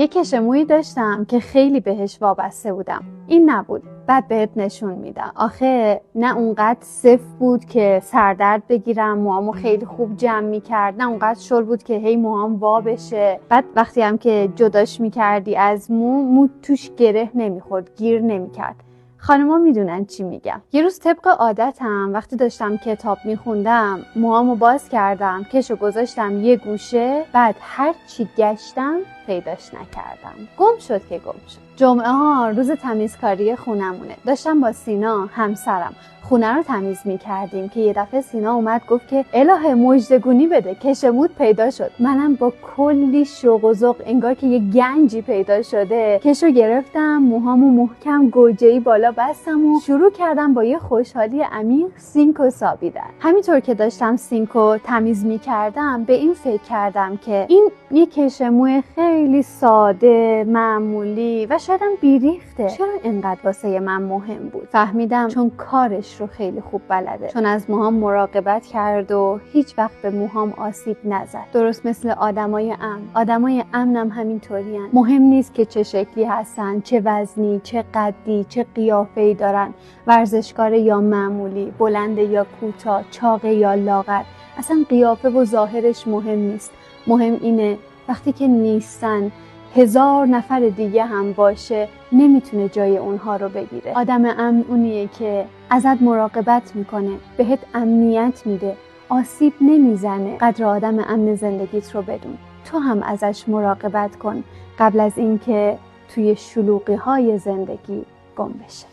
یه کشمویی داشتم که خیلی بهش وابسته بودم. این نبود، بعد بهت نشون میدم. آخه نه اونقدر صف بود که سردرد بگیرم، موهامو خیلی خوب جمع میکرد، نه اونقدر شل بود که هی موهام وا بشه. بعد وقتی هم که جداش میکردی از مو توش گره نمیخورد، گیر نمیکرد. خانما میدونن چی میگم. یه روز طبق عادتم وقتی داشتم کتاب میخوندم موهامو باز کردم، کشو گذاشتم یه گوشه، بعد هر چی گشتم پیداش نکردم. گم شد که گم شد. جمعه ها روز تمیزکاری خونمونه. داشتم با سینا همسرم خونه رو تمیز میکردیم که یه دفعه سینا اومد گفت که الهه مژدگونی بده، کشمود پیدا شد. منم با کلی شوق و ذوق انگار که یه گنجی پیدا شده کشو گرفتم، موهامو محکم گوجه‌ای بالا بستم و شروع کردم با یه خوشحالی عمیق سینکو سابیدن. همینطور که داشتم سینکو تمیز میکردم به این فکر کردم که این یه کشمو خیلی ساده، معمولی و شایدم بیریخته. چرا اینقدر واسه من مهم بود؟ فهمیدم چون کارش رو خیلی خوب بلده، چون از موهام مراقبت کرد و هیچ وقت به موهام آسیب نزد. درست مثل آدمای امنم همینطورین. مهم نیست که چه شکلی هستن، چه وزنی، چه قدی، چه قیافه‌ای دارن، ورزشکار یا معمولی، بلند یا کوتاه، چاق یا لاغر. اصلا قیافه و ظاهرش مهم نیست. مهم اینه وقتی که نیستن 1000 نفر دیگه هم باشه نمیتونه جای اونها رو بگیره. آدم امن اونیه که ازت مراقبت میکنه، بهت امنیت میده، آسیب نمیزنه. قدر آدم امن زندگیت رو بدون. تو هم ازش مراقبت کن قبل از اینکه توی شلوغی های زندگی گم بشه.